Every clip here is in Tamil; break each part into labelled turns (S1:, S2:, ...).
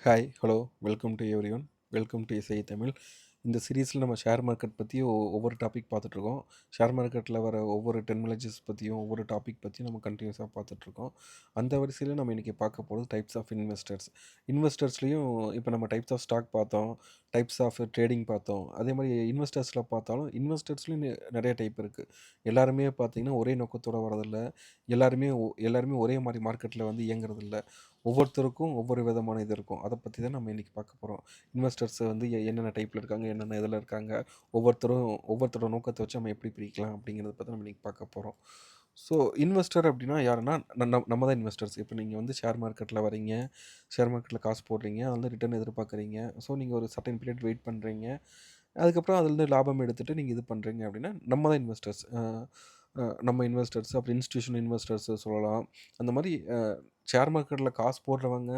S1: Hi, hello, welcome to everyone. Welcome to இசை தமிழ். இந்த சீரீஸில் நம்ம ஷேர் மார்க்கெட் பற்றி ஒவ்வொரு டாபிக் பார்த்துட்ருக்கோம். ஷேர் மார்க்கெட்டில் வர ஒவ்வொரு டெர்மினாலஜிஸ் பற்றியும் ஒவ்வொரு டாபிக் பற்றியும் நம்ம கண்டினியூஸாக பார்த்துட்ருக்கோம். அந்த வரிசையில் நம்ம இன்றைக்கி பார்க்க போகிறது டைப்ஸ் ஆஃப் இன்வெஸ்டர்ஸ். இன்வெஸ்டர்ஸ்லேயும் இப்போ நம்ம டைப்ஸ் ஆஃப் ஸ்டாக் பார்த்தோம், டைப்ஸ் ஆஃப் ட்ரேடிங் பார்த்தோம். அதே மாதிரி இன்வெஸ்டர்ஸில் பார்த்தாலும் இன்வெஸ்டர்ஸ்லேயும் நிறைய டைப் இருக்குது. எல்லாருமே பார்த்திங்கன்னா ஒரே நோக்கத்தோடு வரதில்ல. எல்லாருமே ஒரே மாதிரி மார்க்கெட்டில் வந்து இயங்குறதில்ல. ஒவ்வொருத்தருக்கும் ஒவ்வொரு விதமான இது இருக்கும். அதை பற்றி தான் நம்ம இன்றைக்கி பார்க்க போகிறோம். இன்வெஸ்டர்ஸ் வந்து என்னென்ன டைப்பில் இருக்காங்க, என்னென்ன இதில் இருக்காங்க, ஒவ்வொருத்தரோட நோக்கத்தை வச்சு நம்ம எப்படி பிரிக்கலாம் அப்படிங்கிறத பற்றி நம்ம இன்றைக்கி பார்க்க போகிறோம். ஸோ இன்வெஸ்டர் அப்படின்னா யாருன்னா நம்ம தான் இன்வெஸ்டர்ஸ். இப்போ நீங்கள் வந்து ஷேர் மார்க்கெட்டில் வரீங்க, ஷேர் மார்க்கெட்டில் காசு போடுறீங்க, அதில் வந்து ரிட்டர்ன் எதிர்பார்க்குறீங்க. ஸோ நீங்கள் ஒரு சர்டன் பீரியட் வெயிட் பண்ணுறீங்க. அதுக்கப்புறம் அதுலேருந்து லாபம் எடுத்துகிட்டு நீங்கள் இது பண்ணுறீங்க அப்படின்னா நம்ம தான் இன்வெஸ்டர்ஸ். நம்ம இன்வெஸ்டர்ஸ் அப்புறம் இன்ஸ்டியூஷன் இன்வெஸ்டர்ஸ் சொல்லலாம். அந்த மாதிரி ஷேர் மார்க்கெட்டில் காசு போடுறவங்க,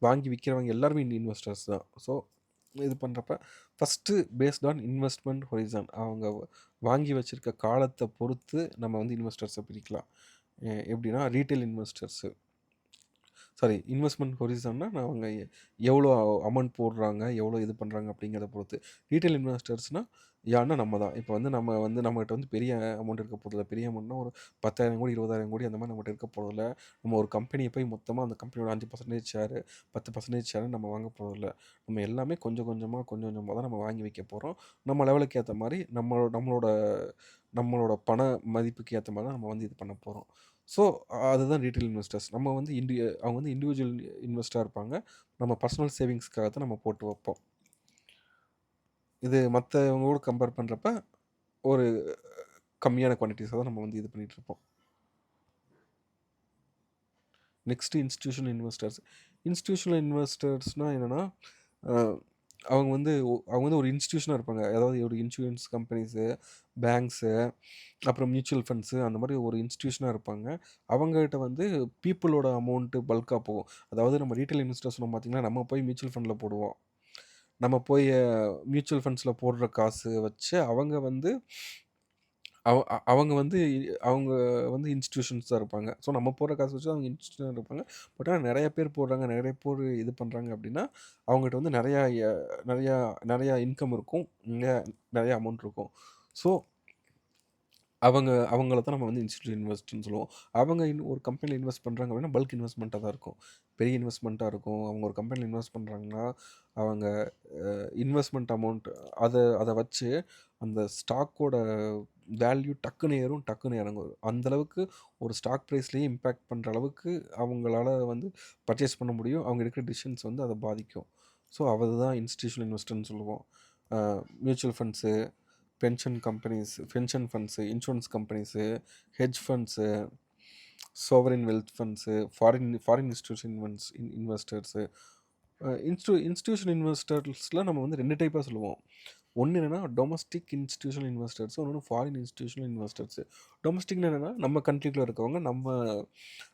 S1: வாங்கி விற்கிறவங்க எல்லாருமே இன்வெஸ்டர்ஸ் தான். ஸோ இது பண்ணுறப்ப ஃபஸ்ட்டு பேஸ்ட் ஆன் இன்வெஸ்ட்மெண்ட் ஹொரிசான் அவங்க வாங்கி வச்சுருக்க காலத்தை பொறுத்து நம்ம வந்து இன்வெஸ்டர்ஸை பிரிக்கலாம். எப்படின்னா ரீட்டைல் இன்வெஸ்டர்ஸு இன்வெஸ்ட்மெண்ட் ஹொரிசான்னா அவங்க எவ்வளோ அமௌண்ட் போடுறாங்க, எவ்வளோ இது பண்ணுறாங்க அப்படிங்கிறத பொறுத்து. ரீட்டைல் இன்வெஸ்டர்ஸ்னால் யாருன்னா நம்ம தான். இப்போ வந்து நம்மகிட்ட வந்து பெரிய அமௌண்ட் இருக்க போகிறதில்ல. பெரிய அமௌண்ட்னா ஒரு 10,000 கோடி 20,000 கோடி அந்த மாதிரி நம்மகிட்ட இருக்க போகிறதில்ல. நம்ம ஒரு கம்பெனியை போய் மொத்தமாக அந்த கம்பெனியோட 5% ஷேரு 10% ஷேரு நம்ம வாங்க போகிறதில்ல. நம்ம எல்லாமே கொஞ்சம் கொஞ்சமாக தான் நம்ம வாங்கி வைக்க போகிறோம். நம்ம லெவலுக்கு ஏற்ற மாதிரி நம்மளோட பண மதிப்புக்கு ஏற்ற மாதிரி தான் நம்ம வந்து இது பண்ண போகிறோம். ஸோ அதுதான் ரீட்டைல் இன்வெஸ்டர்ஸ். நம்ம வந்து அவங்க வந்து இண்டிவிஜுவல் இன்வெஸ்டராக இருப்பாங்க. நம்ம பர்சனல் சேவிங்ஸ்க்காக தான் நம்ம போட்டு வைப்போம். இது மற்றவங்களோட கம்பேர் பண்ணுறப்ப ஒரு கம்மியான குவான்டிட்டிஸை தான் நம்ம வந்து இது பண்ணிகிட்ருப்போம். Next institutional investors. இன்ஸ்டியூஷனல் இன்வெஸ்டர்ஸ்னால் என்னென்னா அவங்க வந்து ஒரு இன்ஸ்டியூஷனாக இருப்பாங்க. அதாவது ஒரு இன்சூரன்ஸ் கம்பெனிஸு, பேங்க்ஸு, அப்புறம் மியூச்சுவல் ஃபண்ட்ஸு அந்த மாதிரி ஒரு இன்ஸ்டியூஷனாக இருப்பாங்க. அவங்ககிட்ட வந்து பீப்புளோட அமௌண்ட்டு பல்காக போகும். அதாவது நம்ம ரீட்டைல் இன்வெஸ்டர்ஸ் சொன்னோம் பார்த்தீங்கன்னா, நம்ம போய் மியூச்சுவல் ஃபண்டில் போடுவோம். நம்ம போய் மியூச்சுவல் ஃபண்ட்ஸில் போடுற காசு வச்சு அவங்க வந்து அவங்க வந்து அவங்க வந்து இன்ஸ்டிடியூஷன்ஸாக இருப்பாங்க. ஸோ நம்ம போடுற காசு வச்சு அவங்க இன்ஸ்டிடியூஷனாக இருப்பாங்க. பட் ஆனால் நிறைய பேர் போடுறாங்க, நிறைய பேர் இது பண்ணுறாங்க அப்படின்னா, அவங்ககிட்ட வந்து நிறையா இன்கம் இருக்கும். நிறையா அமௌண்ட் இருக்கும். ஸோ அவங்கள தான் நம்ம வந்து இன்ஸ்டிடியூட் இன்வெஸ்ட்ன்னு சொல்லுவோம். அவங்க ஒரு கம்பெனியில் இன்வெஸ்ட் பண்ணுறாங்க அப்படின்னா, பல்க் இன்வெஸ்ட்மெண்ட்டாக தான் இருக்கும். பெரிய இன்வெஸ்ட்மெண்ட்டாக இருக்கும். அவங்க ஒரு கம்பெனியில் இன்வெஸ்ட் பண்ணுறாங்கன்னா, அவங்க இன்வெஸ்ட்மெண்ட் அமௌண்ட் அதை வச்சு அந்த ஸ்டாக்கோட வேல்யூ டக்குன்னு ஏறும், டக்குன்னு இறங்கும். அந்தளவுக்கு ஒரு ஸ்டாக் ப்ரைஸ்லேயே இம்பேக்ட் பண்ணுற அளவுக்கு அவங்களால வந்து பர்ச்சேஸ் பண்ண முடியும். அவங்க எடுக்கிற டிசிஷன்ஸ் வந்து அதை பாதிக்கும். ஸோ அதுதான் இன்ஸ்டிடியூஷனல் இன்வெஸ்டர்ன்னு சொல்லுவோம். Mutual funds, pension funds, insurance companies, hedge funds, sovereign wealth funds, foreign investors. Institutional இன்வெஸ்டர்ஸில் நம்ம வந்து 2 டைப்பாக சொல்லுவோம். ஒன்று என்னென்னா டொமஸ்டிக் இன்ஸ்டிடியூஷனல் இன்வெஸ்டர்ஸ், இன்னொன்று ஃபாரின் இன்ஸ்டிடியூஷனல் இன்வெஸ்டர்ஸு. டொமஸ்டிக்னு என்னென்னா நம்ம கண்ட்ரிக்குள்ளே இருக்கவங்க,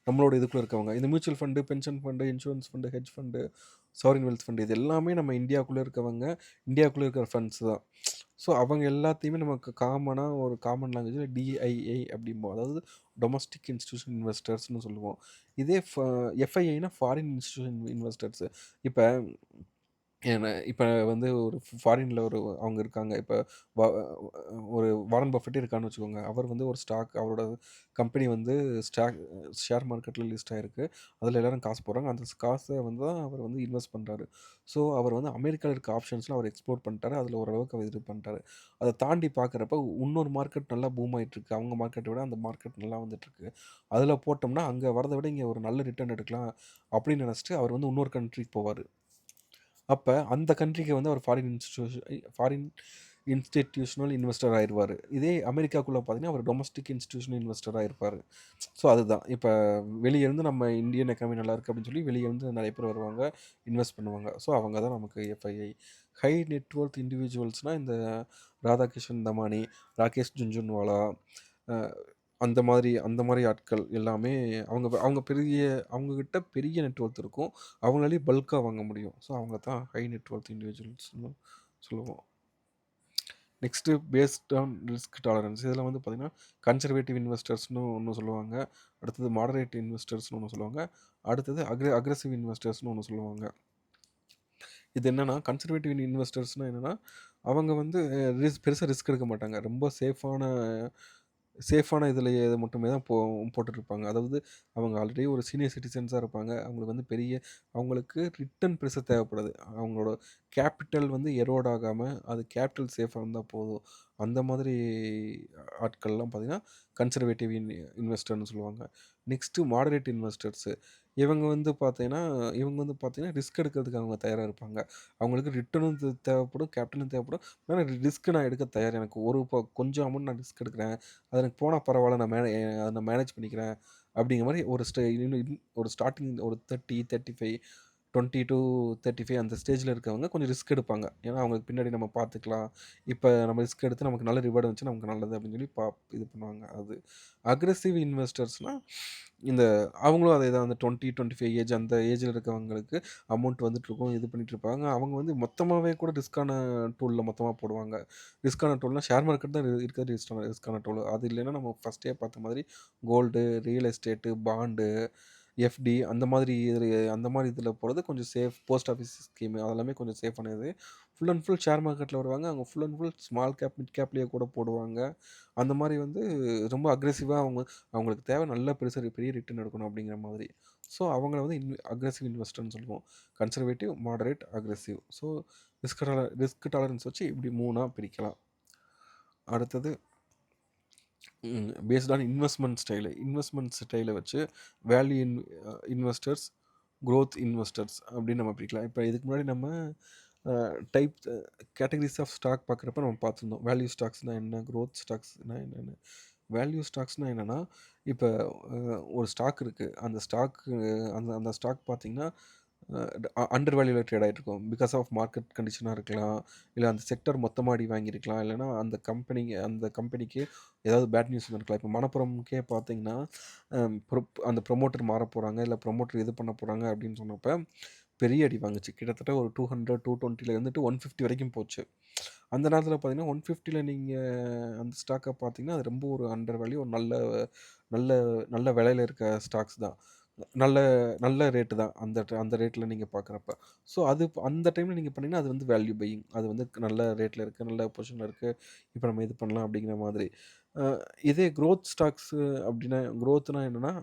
S1: நம்மளோட இதுக்குள்ளே இருக்கவங்க. இந்த mutual fund, pension fund, insurance fund, hedge fund, sovereign wealth fund இது எல்லாமே நம்ம இந்தியாவுக்குள்ளே இருக்கவங்க, இந்தியாவுக்குள்ளே இருக்கிற ஃபண்ட்ஸ் தான். ஸோ அவங்க எல்லாத்தையுமே நமக்கு ஒரு காமன் லாங்குவேஜில் டிஐஐ அப்படிம்போம். அதாவது டொமஸ்டிக் இன்ஸ்டிடியூஷன் இன்வெஸ்டர்ஸ்னு சொல்லுவோம். இதே எஃப்ஐஐனா ஃபாரின் இன்ஸ்டிடியூஷன் இன்வெஸ்டர்ஸு. இப்போ வந்து ஒரு ஃபாரினில் அவங்க இருக்காங்க. இப்போ ஒரு வாரன் பஃபெட்டே இருக்கான்னு வச்சுக்கோங்க. அவர் வந்து ஒரு அவரோட கம்பெனி வந்து ஷேர் மார்க்கெட்டில் லிஸ்ட் ஆகிருக்கு. அதில் எல்லோரும் காசு போடுறாங்க. அந்த காசை வந்து தான் அவர் வந்து இன்வெஸ்ட் பண்ணுறாரு. ஸோ அவர் வந்து அமெரிக்காவில் இருக்க ஆப்ஷன்ஸ்லாம் அவர் எக்ஸ்ப்ளோர் பண்ணிட்டாரு. அதில் ஓரளவுக்கு அவர் இது பண்ணிட்டாரு. அதை தாண்டி பார்க்குறப்ப இன்னொரு மார்க்கெட் நல்லா பூம் ஆகிட்டுருக்கு. அவங்க மார்க்கெட்டை விட அந்த மார்க்கெட் நல்லா வந்துட்டுருக்கு. அதில் போட்டோம்னா அங்கே வரதை விட இங்கே ஒரு நல்ல ரிட்டர்ன் எடுக்கலாம் அப்படின்னு நினச்சிட்டு அவர் வந்து இன்னொரு கண்ட்ரிக்கு போவார். அப்போ அந்த கண்ட்ரிக்கு வந்து அவர் ஃபாரின் இன்ஸ்டிடியூஷனல் இன்வெஸ்டர் ஆயிடுவார். இதே அமெரிக்காக்குள்ளே பார்த்தீங்கன்னா அவர் டொமஸ்டிக் இன்ஸ்டிடியூஷனல் இன்வெஸ்டராக இருப்பார். ஸோ அதுதான் இப்போ வெளியேருந்து நம்ம இந்தியன் எக்கானமி நல்லா இருக்குது அப்படின்னு சொல்லி வெளியேருந்து நிறைய பேர் வருவாங்க, இன்வெஸ்ட் பண்ணுவாங்க. ஸோ அவங்க தான் நமக்கு எஃப்ஐஐ. ஹை நெட்வொர்த் இண்டிவிஜுவல்ஸ்னால் இந்த ராதாகிருஷ்ணன் தமானி, ராகேஷ் ஜுன்ஜுன்வாலா, அந்த மாதிரி ஆட்கள் எல்லாமே அவங்கக்கிட்ட பெரிய நெட்வொர்த் இருக்கும். அவங்களாலேயே பல்காக வாங்க முடியும். ஸோ அவங்க தான் ஹை நெட்வொர்த் இண்டிவிஜுவல்ஸ்னு சொல்லுவோம். Next based on risk tolerance. இதில் வந்து பார்த்திங்கன்னா கன்சர்வேட்டிவ் இன்வெஸ்டர்ஸ்னு ஒன்று சொல்லுவாங்க. அடுத்தது மாடரேட் இன்வெஸ்டர்ஸ்னு ஒன்று சொல்லுவாங்க. அடுத்தது அக்ரெசிவ் இன்வெஸ்டர்ஸ்னு ஒன்று சொல்லுவாங்க. இது என்னன்னா, கன்சர்வேட்டிவ் இன்வெஸ்டர்ஸ்னா என்னன்னா, அவங்க வந்து பெருசா ரிஸ்க் எடுக்க மாட்டாங்க. ரொம்ப சேஃபான இதிலேயே மட்டுமே தான் போட்டுட்ருப்பாங்க. அதாவது அவங்க ஆல்ரெடி ஒரு சீனியர் சிட்டிசன்ஸா இருப்பாங்க. அவங்களுக்கு வந்து அவங்களுக்கு ரிட்டர்ன் பெருசா தேவைப்படாது. அவங்களோட கேப்பிட்டல் வந்து எரோட் ஆகாம, அது கேப்பிட்டல் சேஃபா இருந்தா போதும். அந்த மாதிரி ஆட்கள்லாம் பார்த்தீங்கன்னா, கன்சர்வேட்டிவ் இன்வெஸ்டர்ன்னு சொல்லுவாங்க. Next moderate investors. இவங்க வந்து பார்த்தீங்கன்னா, ரிஸ்க் எடுக்கிறதுக்கு அவங்க தயாரா இருப்பாங்க. அவங்களுக்கு ரிட்டர்னும் தேவைப்படும், கேப்பிட்டலும் தேவைப்படும். ஆனா ரிஸ்க் நான் எடுக்க தயார். எனக்கு கொஞ்சம் அமௌண்ட் நான் ரிஸ்க் எடுக்கிறேன். அது எனக்கு போனா பரவால்ல. அத நான் மேனேஜ் பண்ணிக்கிறேன். அப்படிங்கிற மாரி ஒரு ஸ்டே இன்னும் இன் ஒரு ஸ்டார்ட்டிங் ஒரு 30, 35 20-35 அந்த ஸ்டேஜ்ல இருக்கவங்க கொஞ்சம் ரிஸ்க் எடுப்பாங்க. ஏன்னா, அவங்களுக்கு பின்னாடி நம்ம பார்த்துக்கலாம். இப்ப நம்ம ரிஸ்க் எடுத்து நமக்கு நல்ல ரிவார்ட் வந்துச்சுன்னா நமக்கு நல்லது அப்படின்னு சொல்லி இது பண்ணுவாங்க. அது அக்ரெசிவ் இன்வெஸ்டர்ஸ்னா இந்த அவங்களும் அதேதான் அந்த 20, 25 அந்த ஏஜ்ல இருக்கவங்களுக்கு அமௌண்ட் வந்துட்டுருக்கும். இது பண்ணிட்டுருப்பாங்க. அவங்க வந்து மொத்தமாவே கூட ரிஸ்க்கான டூல்ல மொத்தமா போடுவாங்க. ரிஸ்க்கான டூல்னா ஷேர் மார்க்கெட் தான் இருக்கிறதுல ரிஸ்க்கான டூல். அது இல்லைன்னா நம்ம ஃபர்ஸ்ட்டே பார்த்த மாதிரி gold, real estate, bond, FD அந்த மாரி இதில போறது கொஞ்சம் சேஃப். போஸ்ட் ஆஃபீஸ் ஸ்கீமு அதெல்லாமே கொஞ்சம் சேஃபானது. ஃபுல் அண்ட் ஃபுல் ஷேர் மார்க்கெட்ல வருவாங்க. அவங்க full and full small cap, mid கேப்லயே கூட போடுவாங்க. அந்த மாரி வந்து ரொம்ப அக்ரெசிவா அவங்களுக்கு தேவை நல்ல பெரிய ரிட்டர்ன் எடுக்கணும் அப்படிங்கிற மாதிரி. ஸோ அவங்கள வந்து அக்ரெசிவ் இன்வெஸ்டர்ன்னு சொல்லுவோம். Conservative, moderate, aggressive. So risk tolerance வச்சு இப்படி 3ஆ பிரிக்கலாம். அடுத்தது பேஸ்ட் ஆன் இன்வெஸ்ட்மெண்ட் ஸ்டைல வச்சு வேல்யூ இன்வெஸ்டர்ஸ், குரோத் இன்வெஸ்டர்ஸ் அப்படின்னு நம்ம பிரிக்கலாம். இப்போ இதுக்கு முன்னாடி நம்ம டைப் கேட்டகரிஸ் ஆஃப் ஸ்டாக் பார்க்குறப்ப நம்ம பார்த்துருந்தோம். வேல்யூ ஸ்டாக்ஸ்னா என்ன? குரோத் ஸ்டாக்ஸ்னா என்னன்னு. வேல்யூ ஸ்டாக்ஸ்னா என்னன்னா, இப்போ ஒரு ஸ்டாக் இருக்கு. அந்த அந்த ஸ்டாக் பார்த்தீங்கன்னா, அண்டர் வேல்யூல ட்ரேட் ஆயிட்டுருக்கும். பிகாஸ் ஆஃப் மார்க்கெட் கண்டிஷனா இருக்கலாம். இல்ல அந்த செக்டார் மொத்தமா அடி வாங்கியிருக்கலாம். இல்லன்னா அந்த கம்பெனிக்கு ஏதாவது பேட் நியூஸ் வந்திருக்கலாம். இப்போ மணப்புரம்க்கே பார்த்தீங்கன்னா, அந்த ப்ரொமோட்டர் மாறப் போறாங்க. இல்ல ப்ரொமோட்டர் இது பண்ண போறாங்க அப்படின்னு சொன்னப்ப, பெரிய அடி வாங்குச்சு. கிட்டத்தட்ட ஒரு 200, 220ல இருந்துட்டு 150 வரைக்கும் போச்சு. அந்த நேரத்தில பார்த்தீங்கன்னா, 150ல நீங்க அந்த ஸ்டாக்க பார்த்தீங்கன்னா, அது ரொம்ப ஒரு அண்டர் வேல்யூ ஒரு நல்ல நல்ல நல்ல விலையில இருக்க ஸ்டாக்ஸ் தான். நல்ல நல்ல ரேட்டு தான். அந்த ரேட்ல நீங்க பார்க்குறப்ப. ஸோ அந்த டைம்ல நீங்க பண்ணீங்கன்னா, அது வந்து வேல்யூ பையிங். அது வந்து நல்ல ரேட்ல இருக்கு, நல்ல பொசிஷன்ல இருக்கு. இப்ப நம்ம இது பண்ணலாம் அப்படிங்கிற மாதிரி. அ இதே குரோத் ஸ்டாக்ஸு அப்படின்னா குரோத்னா என்னன்னா,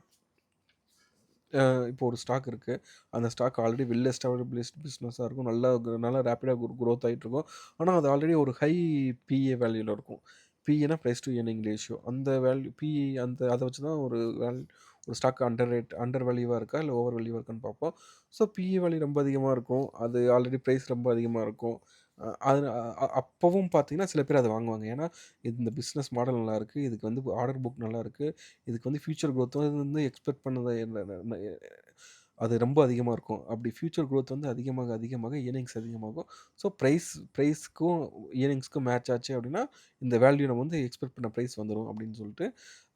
S1: இப்போ ஒரு ஸ்டாக் இருக்கு. அந்த ஸ்டாக் ஆல்ரெடி வெல் எஸ்டாப்ளிஷ்ட் பிசினஸா இருக்கும். நல்லா ரேப்பிடா குரோத் ஆயிட்டுருக்கும். ஆனா, அது ஆல்ரெடி ஒரு ஹை பிஏ வேல்யூல இருக்கும். பிஇன்னா பிரைஸ் டூ எர்னிங் ரேஷியோ. அந்த வேல்யூ பிஇ அத வச்சு தான் ஒரு ஸ்டாக் அண்டர் வேல்யூவா இருக்கா? இல்ல ஓவர் வேல்யூவா இருக்கான்னு பார்ப்போம். ஸோ, பிஇ வேல்யூ ரொம்ப அதிகமா இருக்கும். அது ஆல்ரெடி பிரைஸ் ரொம்ப அதிகமா இருக்கும். அது அப்பவும் பார்த்தீங்கன்னா, சில பேர் அத வாங்குவாங்க. ஏன்னா, இந்த பிசினஸ் மாடல் நல்லாயிருக்கு. இதுக்கு வந்து ஆர்டர் புக் நல்லாயிருக்கு. இதுக்கு வந்து ஃபியூச்சர் குரோத் வந்து எக்ஸ்பெக்ட் பண்ணத அது ரொம்ப அதிகமா இருக்கும். அப்படி ஃபியூச்சர் குரோத் வந்து அதிகமாக இயர்னிங்ஸ் அதிகமாகும். ஸோ பிரைஸ்க்கும் இயர்னிங்ஸ்க்கும் மேட்ச் ஆச்சு அப்படின்னா, இந்த வேல்யூ நம்ம வந்து எக்ஸ்பெக்ட் பண்ண பிரைஸ் வந்துரும் அப்படின்னு சொல்லிட்டு,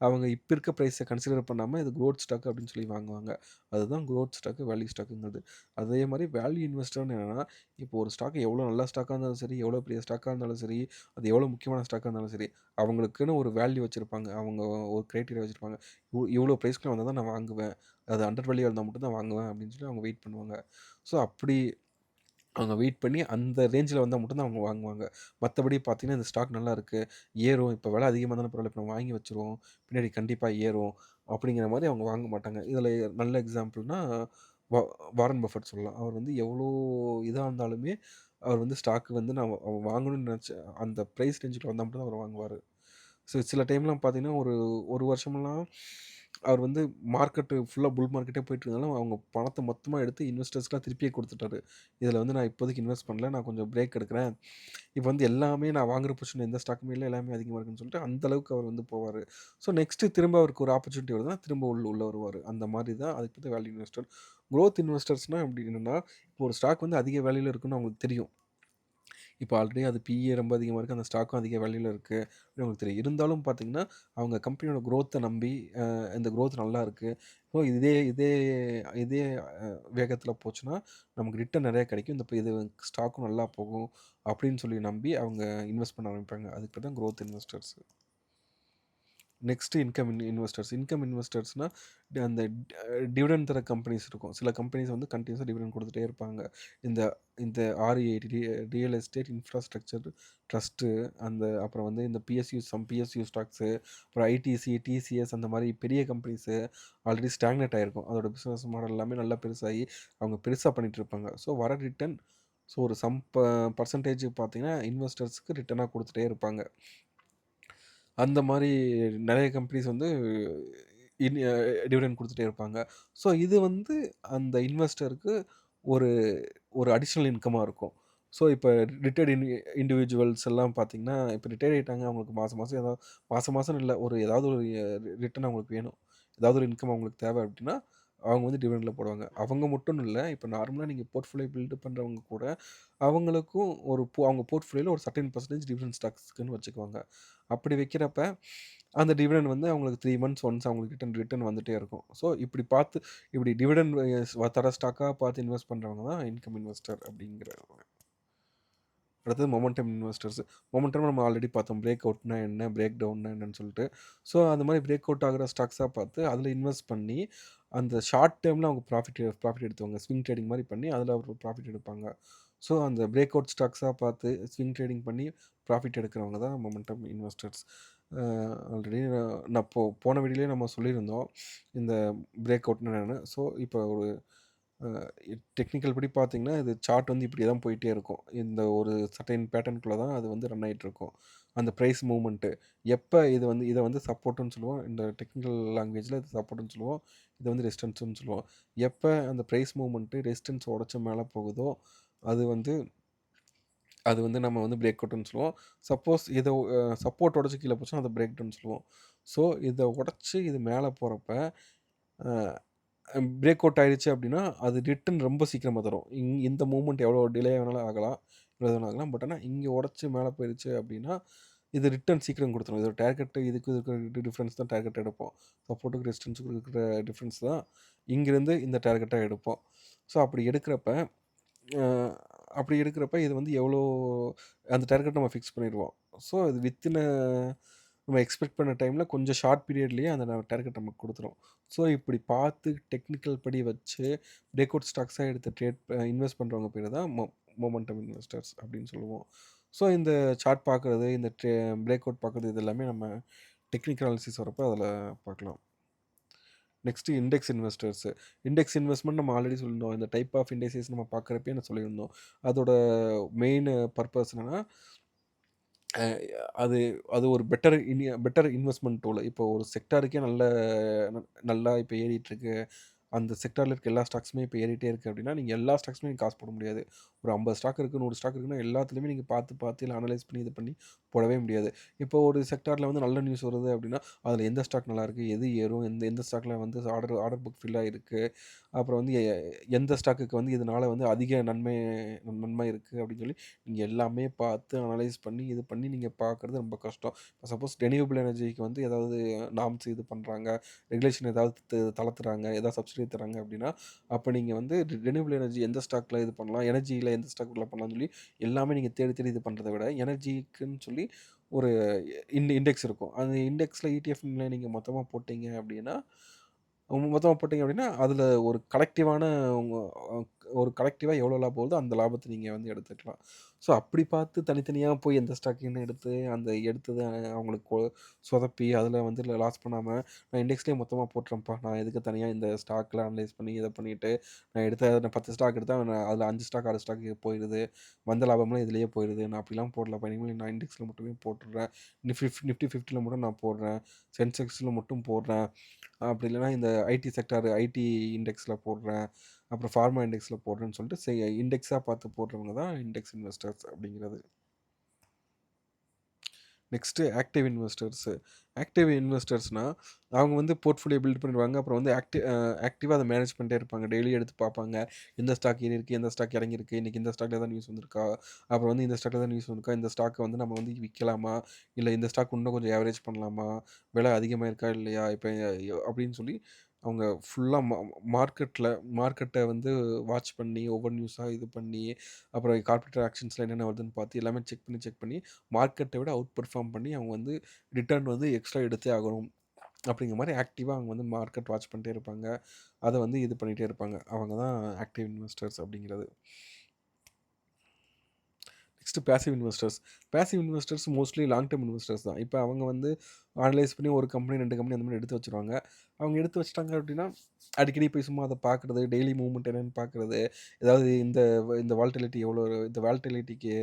S1: அவங்க இப்ப இருக்க பிரைஸ கன்சிடர் பண்ணாம இது குரோத் ஸ்டாக் அப்படின்னு சொல்லி வாங்குவாங்க. அதுதான் குரோத் ஸ்டாக், வேல்யூ ஸ்டாக்குங்கிறது. அதே மாரி வேல்யூ இன்வெஸ்டர்ன்னு என்னன்னா, இப்போ ஒரு ஸ்டாக் எவ்வளோ நல்ல ஸ்டாக்கா இருந்தாலும் சரி, எவ்வளோ பெரிய ஸ்டாக்கா இருந்தாலும் சரி, அது எவ்வளோ முக்கியமான ஸ்டாக்கா இருந்தாலும் சரி, அவங்களுக்குன்னு ஒரு வேல்யூ வச்சிருப்பாங்க. அவங்க ஒரு கிரைட்டீரியா வச்சிருப்பாங்க. இவ்வளோ பிரைஸ்க்குள்ள வந்தா தான் நான் வாங்குவேன். அது அண்டர் வேல்யூ இருந்தா மட்டும் தான் வாங்குவேன் அப்படின்னு சொல்லி அவங்க வெயிட் பண்ணுவாங்க. ஸோ அப்படி அவங்க வெயிட் பண்ணி அந்த ரேஞ்சில வந்தா மட்டும் தான் அவங்க வாங்குவாங்க. மத்தபடி பார்த்தீங்கன்னா, இந்த ஸ்டாக் நல்லா இருக்கு. ஏறும். இப்ப விலை அதிகமா இருந்தாலும் பரவால்ல. இப்ப நம்ம வாங்கி வச்சுருவோம். பின்னாடி கண்டிப்பா ஏறும். அப்படிங்கிற மாரி அவங்க வாங்க மாட்டாங்க. இதுல நல்ல எக்ஸாம்பிள்னா வா வாரன் பஃபெட் சொல்லலாம். அவர் வந்து எவ்வளோ இதா இருந்தாலுமே, அவர் வந்து ஸ்டாக் வந்து நான் வாங்கணும்னு நெனச்ச அந்த பிரைஸ் ரேஞ்சுக்கு வந்தா மட்டும் தான் அவர் வாங்குவாரு. சில டைம்லாம் பார்த்தீங்கன்னா, ஒரு 1 வருஷமெல்லாம் அவர் வந்து ஃபுல்லா புல் மார்க்கெட்டே போயிட்டுருந்தாலும், அவங்க பணத்த மொத்தமா எடுத்து இன்வெஸ்டர்ஸ்க்குலாம் திருப்பியே குடுத்துட்டாரு. இதில வந்து நான் இப்போதைக்கு இன்வெஸ்ட் பண்ணல. நான் கொஞ்சம் பிரேக் எடுக்கிறேன். இப்ப வந்து எல்லாமே நான் வாங்குற பொசிஷன் எந்த ஸ்டாக்குமே இல்ல. எல்லாமே அதிகமா இருக்குன்னு சொல்லிட்டு, அந்த அளவுக்கு அவர் வந்து போவாரு. ஸோ நெக்ஸ்ட்டு திரும்ப அவருக்கு ஒரு ஆப்பர்ச்சுனிட்டி வருதுன்னா, திரும்ப உள்ள வருவாரு. அந்த மாரி தான் அதுக்கு பேர் தான் வேல்யூ இன்வெஸ்டர். குரோத் இன்வெஸ்டர்ஸ்னா எப்படின்னா, இப்போ ஒரு ஸ்டாக் வந்து அதிக வேல்யூல இருக்குன்னு அவங்களுக்கு தெரியும். இப்போ ஆல்ரெடி அது பிஇ ரொம்ப அதிகமா இருக்கு. அந்த ஸ்டாக்கும் அதிக வேல்யூல இருக்கு அப்படின்னு உங்களுக்கு தெரியும். இருந்தாலும் பார்த்தீங்கன்னா, அவங்க கம்பெனியோட குரோத்த நம்பி இந்த குரோத் நல்லா இருக்கு. ஸோ இதே இதே இதே வேகத்தில போச்சுன்னா, நமக்கு ரிட்டர்ன் நெறைய கிடைக்கும். இது ஸ்டாக்கும் நல்லா போகும் அப்படின்னு சொல்லி நம்பி அவங்க இன்வெஸ்ட் பண்ண ஆரம்பிப்பாங்க. அதுக்கு பேர் தான் growth investors. Next investors. Income இன்வெஸ்டர்ஸ்னா அந்த டிவிடெண்ட் தர கம்பெனிஸ் இருக்கும். சில கம்பெனிஸ் வந்து கன்டினியூஸா டிவிடெண்ட் குடுத்துட்டே இருப்பாங்க. இந்த இந்த REIT real estate infrastructure trust, அப்புறம் வந்து இந்த பிஎஸ்யூ ஸ்டாக்ஸு, அப்புறம் ஐடிசி, டிசிஎஸ் அந்த மாரி பெரிய கம்பெனிஸு ஆல்ரெடி ஸ்டாக்னேட் ஆயிருக்கும். அதோட பிசினஸ் மாடல் எல்லாமே நல்லா பெருசாகி அவங்க பெருசா பண்ணிட்டு இருப்பாங்க. ஸோ வர ரிட்டர்ன் ஒரு சம் பர்சன்டேஜ் பார்த்தீங்கன்னா, இன்வெஸ்டர்ஸ்க்கு ரிட்டர்னா குடுத்துட்டே இருப்பாங்க. அந்த மாரி நெறைய கம்பெனிஸ் வந்து இன் அ டிவிடெண்ட் குடுத்துட்டே இருப்பாங்க. ஸோ இது வந்து அந்த இன்வெஸ்டருக்கு ஒரு ஒரு அடிஷனல் இன்கமா இருக்கும். ஸோ இப்ப ரிட்டயர்ட் இண்டிவிஜுவல்ஸ் எல்லாம் பார்த்தீங்கன்னா, இப்ப ரிட்டயர் ஆயிட்டாங்க. அவங்களுக்கு மாசம் மாசம் மாசம் மாசம்னு இல்ல. ஏதாவது ஒரு ரிட்டர்ன் அவங்களுக்கு வேணும். ஏதாவது ஒரு இன்கம் அவங்களுக்கு தேவை அப்டின்னா, அவங்க வந்து டிவிடெண்ட்ல போடுவாங்க. அவங்க மட்டும்னு இல்ல. இப்ப நார்மலா நீங்க போர்ட்ஃபோலியோ பில்ட் பண்றவங்க கூட, அவங்களுக்கும் அவங்க போர்ட்ஃபோலியோல ஒரு சர்டைன் பெர்சன்டேஜ் டிவிடெண்ட் ஸ்டாக்ஸ்க்குன்னு வச்சுக்குவாங்க. அப்படி வைக்கிறப்ப, அந்த டிவிடெண்ட் வந்து அவங்களுக்கு 3 மந்த்ஸ் ஒன்ஸ் அவங்களுக்கு ரிட்டர்ன் வந்துட்டே இருக்கும். ஸோ இப்படி டிவிடெண்ட் தர ஸ்டாக்கா பார்த்து இன்வெஸ்ட் பண்றவங்க தான் இன்கம் இன்வெஸ்டர் அப்படிங்கிறவங்க. அடுத்தது மொமெண்டம் இன்வெஸ்டர்ஸ். மொமெண்டம் நம்ம ஆல்ரெடி பார்த்தோம். பிரேக் அவுட்னா என்ன? பிரேக் டவுன்னா என்னன்னு சொல்லிட்டு. ஸோ அந்த மாரி பிரேக் அவுட் ஆகுற ஸ்டாக்ஸா பார்த்து அதில இன்வெஸ்ட் பண்ணி, அந்த ஷார்ட் டேர்ம்ல அவங்க ப்ராஃபிட் எடுத்துவாங்க. ஸ்விங் ட்ரேடிங் மாரி பண்ணி அதில ஒரு ப்ராஃபிட் எடுப்பாங்க. ஸோ அந்த பிரேக் அவுட் ஸ்டாக்ஸா பார்த்து ஸ்விங் ட்ரேடிங் பண்ணி ப்ராஃபிட் எடுக்கிறவங்க தான் மொமெண்டம் இன்வெஸ்டர்ஸ். ஆல்ரெடி நான் போன வீடியோலயே நம்ம சொல்லியிருந்தோம். இந்த பிரேக் அவுட்னா என்னன்னு. ஸோ இப்போ ஒரு அ டெக்னிக்கல் படி பார்த்தீங்கன்னா, இது சார்ட் வந்து இப்படியே தான் போயிட்டே இருக்கும். இந்த ஒரு சர்டைன் பேட்டர்ன்குள்ள தான் அது வந்து ரன் ஆயிட்டுருக்கும். அந்த பிரைஸ் மூவ்மெண்ட்டு. இத வந்து சப்போர்ட்டுன்னு சொல்லுவோம். இந்த டெக்னிக்கல் லாங்குவேஜ்ல இது சப்போர்ட்டுன்னு சொல்லுவோம். இத வந்து ரெசிஸ்டன்ஸ்ன்னு சொல்லுவோம். எப்ப அந்த பிரைஸ் மூவ்மெண்ட்டு ரெசிஸ்டன்ஸ் உடைச்சு மேல போகுதோ, அது வந்து அது வந்து நம்ம வந்து பிரேக் அவுட்ன்னு சொல்லுவோம். சப்போஸ் சப்போர்ட் உடைச்சு கீழ போச்சுன்னா, அத பிரேக் டவுன் சொல்லுவோம். ஸோ இத உடைச்சு இது மேல போறப்ப, அ பிரேக் அவுட் ஆயிருச்சு அப்படின்னா, அது ரிட்டர்ன் ரொம்ப சீக்கிரமா தரும். இந்த மூவ்மெண்ட் எவ்வளோ டிலே வேணாலும் ஆகலாம். எவ்வளோ வேணாலும் ஆகலாம். பட் ஆனா இங்க உடைச்சு மேல போயிருச்சு அப்படின்னா, இது ரிட்டர்ன் சீக்கிரம் குடுத்துரும். இதோட டார்கெட் இதுக்கும் இருக்கிற டிஃபரன்ஸ் தான் டார்கெட் எடுப்போம். சப்போர்ட்டுக்கும் ரெசிஸ்டன்ஸுக்கும் இருக்கிற டிஃபரன்ஸ் தான் இங்கிருந்து இந்த டார்கெட்டா எடுப்போம். ஸோ அ அப்படி எடுக்கிறப்ப இது வந்து அந்த டார்கெட் நம்ம ஃபிக்ஸ் பண்ணிருவோம். ஸோ இது நம்ம எக்ஸ்பெக்ட் பண்ண டைம்ல கொஞ்சம் ஷார்ட் பீரியட்லயே அந்த டார்கெட் நமக்கு குடுத்துரும். ஸோ இப்படி பார்த்து டெக்னிக்கல் படி வச்சு பிரேக் அவுட் ஸ்டாக்ஸா எடுத்து இன்வெஸ்ட் பண்றவங்க பேரு தான் மொமெண்டம் இன்வெஸ்டர்ஸ் அப்படின்னு சொல்லுவோம். ஸோ இந்த சார்ட் பார்க்கறது, இந்த பிரேக் அவுட் பார்க்கறது இது எல்லாமே நம்ம டெக்னிக்கல் அனாலிசிஸ் வரப்ப அதில பார்க்கலாம். Next index investors. Index investment நம்ம ஆல்ரெடி சொல்லியிருந்தோம். இந்த டைப் ஆஃப் இண்டெக்ஸஸ் நம்ம பார்க்குறப்பயே நான் சொல்லியிருந்தோம். அதோட மெயின் பர்ப்பஸ் என்னன்னா, அ அது அது ஒரு பெட்டர் இன்வெஸ்ட்மென்ட் டூல். இப்போ ஒரு செக்டாருக்கே நல்லா இப்போ ஏறிட்டுருக்கு. அந்த செக்டார்ல இருக்க எல்லா ஸ்டாக்ஸுமே இப்போ ஏறிட்டே இருக்கு அப்படின்னா, நீங்க எல்லா ஸ்டாக்ஸ்மே நீங்க காசு போட முடியாது. ஒரு 50 ஸ்டாக் இருக்கு, 100 ஸ்டாக் இருக்குன்னா எல்லாத்துலயுமே நீங்க பார்த்து இல்ல அனலைஸ் பண்ணி இது பண்ணி போடவே முடியாது. இப்போ ஒரு செக்டார்ல வந்து நல்ல நியூஸ் வருது அப்படின்னா, அதில எந்த ஸ்டாக் நல்லாயிருக்கு, எது ஏறும், எந்த எந்த ஸ்டாக்ல வந்து ஆர்டர் புக் ஃபில் ஆயிருக்கு. அப்புறம் வந்து எந்த ஸ்டாக்குக்கு வந்து இதனால வந்து அதிக நன்மை இருக்கு அப்படின்னு சொல்லி, நீங்க எல்லாமே பார்த்து அனலைஸ் பண்ணி, இது பண்ணி நீங்க பார்க்குறது ரொம்ப கஷ்டம். இப்போ சப்போஸ் ரெனியூவபிள் எனர்ஜிக்கு வந்து ஏதாவது நார்ம்ஸ் இது பண்றாங்க, ரெகுலேஷன் ஏதாவது தளர்த்துறாங்க, ஏதாவது சப்சிடி தராங்க அப்படின்னா, அப்ப நீங்க வந்து ரெனியூவபிள் எனர்ஜி எந்த ஸ்டாக்ல இது பண்ணலாம், எனர்ஜியில எந்த ஸ்டாக்ல பண்ணலாம்னு சொல்லி எல்லாமே நீங்க தேடி தேடி இது பண்றத விட, எனர்ஜிக்குன்னு சொல்லி ஒரு இண்டெக்ஸ் இருக்கும். அந்த இண்டெக்ஸ்ல ETF நீங்க மொத்தமா போட்டீங்க அப்படின்னா மொத்தமா போட்டீங்க அப்படின்னா, அதில ஒரு கலெக்டிவான உங்க அ ஒரு கலெக்டிவா எவ்வளோ லாபம் வருதோ, அந்த லாபத்த நீங்க வந்து எடுத்துக்கலாம். ஸோ அப்படி பார்த்து தனித்தனியா போய் எந்த ஸ்டாக்குன்னு எடுத்து, அந்த எடுத்தத அவங்களுக்கு சொதப்பி, அதில வந்து லாஸ் பண்ணாம, நான் இண்டெக்ஸ்லயே மொத்தமா போட்டுறேன்ப்பா. நான் எதுக்கு தனியா இந்த ஸ்டாக்லாம் அனலைஸ் பண்ணி, இத பண்ணிட்டு, நான் 10 ஸ்டாக் எடுத்தா, அதில 5 ஸ்டாக், 6 ஸ்டாக் போயிருது. வந்த லாபம்லாம் இதிலேயே போயிருது. நான் அப்படிலாம் போடலப்பா. இனிமேல் நான் இண்டெக்ஸ்ல மட்டுமே போட்டுடுறேன். நிஃப்டி 50ல மட்டும் நான் போடுறேன். சென்செக்ஸ்ல மட்டும் போடுறேன். அப்படி இல்லன்னா இந்த ஐடி இண்டெக்ஸ்ல போடுறேன். அப்புறம் ஃபார்மா இண்டெக்ஸ்ல போடுறேன்னு சொல்லிட்டு இண்டெக்ஸா பார்த்து போடுறவங்க தான் இண்டெக்ஸ் இன்வெஸ்டர்ஸ் அப்படிங்கிறது. நெக்ஸ்ட்டு ஆக்டிவ் இன்வெஸ்டர்ஸ்னா, அவங்க வந்து போர்ட்ஃபோலியோ பில்ட் பண்ணிடுவாங்க. அப்புறம் வந்து ஆக்டிவா அத மேனேஜ் பண்ணிட்டே இருப்பாங்க. டெய்லி எடுத்து பார்ப்பாங்க. எந்த ஸ்டாக் ஏறியிருக்கு, எந்த ஸ்டாக் இறங்கியிருக்கு, இன்னைக்கு இந்த ஸ்டாக்ல ஏதாவது நியூஸ் வந்திருக்கா? அப்புறம் வந்து இந்த ஸ்டாக்ல ஏதாவது நியூஸ் வந்திருக்கா? இந்த ஸ்டாக்க வந்து நம்ம வந்து விக்கலாமா? இல்ல இந்த ஸ்டாக் இன்னும் கொஞ்சம் ஆவரேஜ் பண்ணலாமா? விலை அதிகமா இருக்கா? இல்லையா? இப்ப அப்படின்னு சொல்லி அவங்க ஃபுல்லா மார்க்கெட்ட வந்து வாட்ச் பண்ணி, ஒவ்வொரு நியூஸா இது பண்ணி, அப்புறம் கார்ப்பரேட் ஆக்ஷன்ஸ்ல என்னென்ன வருதுன்னு பார்த்து, எல்லாமே செக் பண்ணி, மார்க்கெட்ட விட அவுட் பெர்ஃபார்ம் பண்ணி, அவங்க வந்து ரிட்டர்ன் வந்து எக்ஸ்ட்ரா எடுத்தே ஆகணும். அப்படிங்கிற மாரி ஆக்டிவா அவங்க வந்து மார்க்கெட் வாட்ச் பண்ணிட்டே இருப்பாங்க. அத வந்து இது பண்ணிட்டே இருப்பாங்க. அவங்க தான் ஆக்டிவ் இன்வெஸ்டர்ஸ் அப்படிங்கிறது. Next passive investors. Passive investors mostly long term investors தான். இப்ப அவங்க வந்து அனலைஸ் பண்ணி ஒரு கம்பெனி, 2 கம்பெனி அந்த மாரி எடுத்து வச்சுருவாங்க. அவங்க எடுத்து வச்சுட்டாங்க அப்படின்னா, அடிக்கடி போய் சும்மா அத பார்க்குறது, டெய்லி மூவ்மெண்ட் என்னன்னு பார்க்குறது, ஏதாவது இந்த வாலட்டிலிட்டி எவ்வளோ, இந்த வாலட்டிலிட்டிக்கு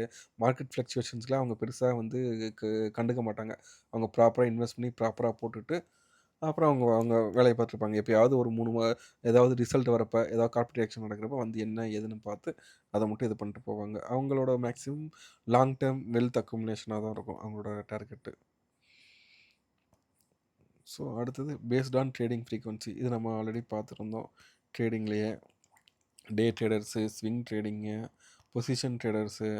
S1: மார்க்கெட் ஃப்ளக்சுவேஷன்ஸ்லாம் அவங்க பெருசா வந்து க கண்டுக்க மாட்டாங்க. அவங்க ப்ராப்பரா இன்வெஸ்ட் பண்ணி ப்ராப்பரா போட்டுட்டு, அப்புறம் அவங்க அவங்க வேலைய பார்த்துருப்பாங்க. எப்பயாவது ஒரு 3 ஏதாவது ரிசல்ட் வரப்ப, ஏதாவது கார்ப்பரேட் ஆக்ஷன் நடக்கிறப்ப வந்து என்ன ஏதுன்னு பார்த்து, அத மட்டும் இது பண்ணிட்டு போவாங்க. அவங்களோட மேக்ஸிமம் லாங் டெர்ம் வெல்த் அக்குமுலேஷனா தான் இருக்கும் அவங்களோட டார்கெட்டு. ஸோ அடுத்தது பேஸ்ட் ஆன் ட்ரேடிங் ஃப்ரீக்வன்சி. இது நம்ம ஆல்ரெடி பார்த்துருந்தோம். ட்ரேடிங்லேயே day traders, swing trading, position traders,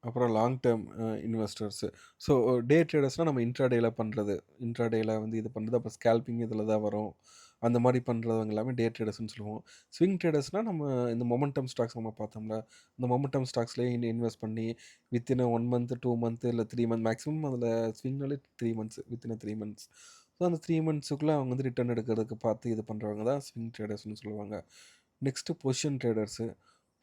S1: அப்புறம் long term investors. So day ட்ரேடர்ஸ்னால் நம்ம இன்ட்ராடேல பண்ணுறது. இன்ட்ராடேல வந்து இது பண்ணுறது. அப்புறம் ஸ்கேல்பிங் இதில் தான் வரும். அந்த மாதிரி பண்ணுறவங்க எல்லாமே டே ட்ரேடர்ஸ்னு சொல்லுவோம். ஸ்விங் ட்ரேடர்ஸ்னால் நம்ம இந்த மொமெண்டம் ஸ்டாக்ஸ் நம்ம பார்த்தோம்ல, அந்த மொமெண்டம் ஸ்டாக்ஸ்லேயே இன்வெஸ்ட் பண்ணி வித்தின் 1 மந்த், 2 மந்த் இல்லை 3 மந்த் மேக்ஸிமம் அதில் ஸ்விங்னாலே 3 மந்த்ஸ், வித்தின் 3 மந்த்ஸ். ஸோ அந்த 3 மந்த்ஸுக்குள்ளே அவங்க வந்து ரிட்டர்ன் எடுக்கிறதுக்கு பார்த்து இது பண்ணுறவங்க தான் ஸ்விங் ட்ரேடர்ஸ்னு சொல்லுவாங்க. Next position traders.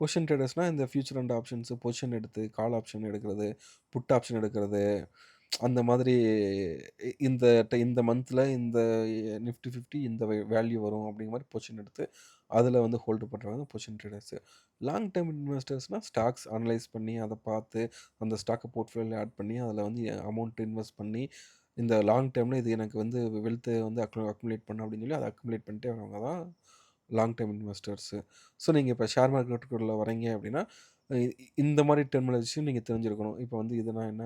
S1: பொசிஷன் ட்ரேடர்ஸ்னால் இந்த ஃபியூச்சர் அண்ட் ஆப்ஷன்ஸு பொசிஷன் எடுத்து கால் ஆப்ஷன் எடுக்கிறது, புட் ஆப்ஷன் எடுக்கிறது, அந்த மாதிரி இந்த மந்த்தில் இந்த நிஃப்டி 50 இந்த வேல்யூ வரும் அப்படிங்கிற மாதிரி பொசிஷன் எடுத்து அதில் வந்து ஹோல்டு பண்ணுறவங்க பொசிஷன் ட்ரேடர்ஸு. லாங் டேர்ம் இன்வெஸ்டர்ஸ்னால் ஸ்டாக்ஸ் அனலைஸ் பண்ணி அதை பார்த்து அந்த ஸ்டாக்கை போர்ட்ஃபோலியோவில் ஆட் பண்ணி அதில் வந்து அமௌண்ட் இன்வெஸ்ட் பண்ணி இந்த லாங் டேர்மில் இது எனக்கு வந்து வெல்த்தை வந்து அக்குமுலேட் பண்ண அப்படின்னு சொல்லி அதை அக்குமுலேட் பண்ணிட்டே வரவங்க தான் லாங் டேர்ம் இன்வெஸ்டர்ஸு. ஸோ நீங்கள் இப்போ ஷேர் மார்க்கெட்டுக்குள்ளே வரீங்க அப்படின்னா, இந்த மாதிரி டெர்மினாலஜியும் நீங்கள் தெரிஞ்சிருக்கணும். இப்போ வந்து இதுனா என்ன,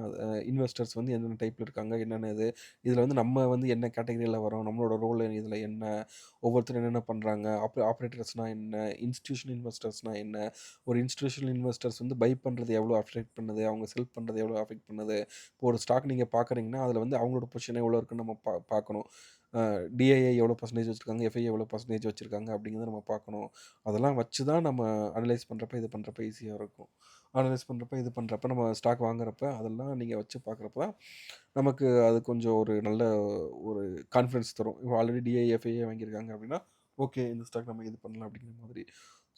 S1: இன்வெஸ்டர்ஸ் வந்து என்னென்ன டைப்ல இருக்காங்க, என்னென்ன இது, இதில் வந்து நம்ம வந்து என்ன கேட்டகரியில் வரோம், நம்மளோட ரோல் இதில் என்ன, ஒவ்வொருத்தரும் என்னென்ன பண்ணுறாங்க, ஆப்ரேட்டர்ஸ்னால் என்ன, இன்ஸ்டிடியூஷனல் இன்வெஸ்டர்ஸ்னால் என்ன, ஒரு இன்ஸ்டிடியூஷனல் இன்வெஸ்டர்ஸ் வந்து பை பண்ணுறது எவ்வளோ அஃபெக்ட் பண்ணுது, அவங்க செல் பண்ணுறது எவ்வளோ அஃபெக்ட் பண்ணுது. இப்போ ஒரு ஸ்டாக் நீங்கள் பார்க்குறீங்கன்னா, அதில் வந்து அவங்களோட பொசிஷன் எவ்வளோ இருக்குன்னு நம்ம பார்க்கணும். டிஐஐ எவ்வளோ பர்சன்டேஜ் வச்சுருக்காங்க, எஃப்ஐ எவ்வளோ பர்சன்டேஜ் வச்சுருக்காங்க அப்படிங்கிறத நம்ம பார்க்கணும். அதெல்லாம் வச்சு தான் நம்ம அனலைஸ் பண்ணுறப்ப, இது பண்ணுறப்ப ஈஸியாக இருக்கும். அனலைஸ் பண்ணுறப்ப, இது பண்ணுறப்ப, நம்ம ஸ்டாக் வாங்குறப்ப அதெல்லாம் நீங்கள் வச்சு பார்க்குறப்ப தான் நமக்கு அது கொஞ்சம் ஒரு நல்ல ஒரு கான்ஃபிடன்ஸ் தரும். இப்போ ஆல்ரெடி டிஐ, எஃப்ஐஏ வாங்கியிருக்காங்க அப்படின்னா, ஓகே இந்த ஸ்டாக் நம்ம இது பண்ணலாம் அப்படிங்கிற மாதிரி.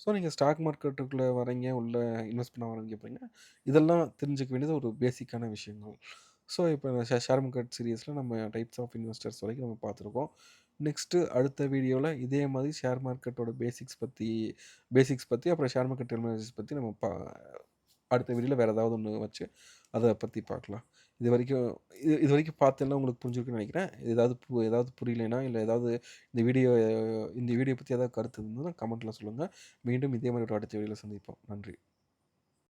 S1: ஸோ நீங்கள் ஸ்டாக் மார்க்கெட்டுக்குள்ளே வரீங்க, உள்ள இன்வெஸ்ட் பண்ண வரீங்க அப்படின்னா, இதெல்லாம் தெரிஞ்சுக்க வேண்டியது ஒரு பேசிக்கான விஷயங்கள். ஸோ இப்போ ஷேர் மார்க்கெட் சீரிஸில் நம்ம டைப்ஸ் ஆஃப் இன்வெஸ்டர்ஸ் வரைக்கும் நம்ம பார்த்துருக்கோம். நெக்ஸ்ட்டு அடுத்த வீடியோவில் இதே மாதிரி ஷேர் மார்க்கெட்டோட பேசிக்ஸ் பற்றி அப்புறம் ஷேர் மார்க்கெட் டெர்மினாலஜிஸ் பற்றி நம்ம அடுத்த வீடியோவில் வேறு ஏதாவது ஒன்று வச்சு அதை பற்றி பார்க்கலாம். இது வரைக்கும் பார்த்தெல்லாம் உங்களுக்கு புரிஞ்சிருக்குன்னு நினைக்கிறேன். ஏதாவது புரியலைன்னா, இல்லை ஏதாவது இந்த வீடியோ பற்றி ஏதாவது கருத்து இருந்ததுன்னா கமெண்ட்டில் சொல்லுங்கள். மீண்டும் இதே மாதிரி ஒரு அடுத்த வீடியோவில் சந்திப்போம். நன்றி.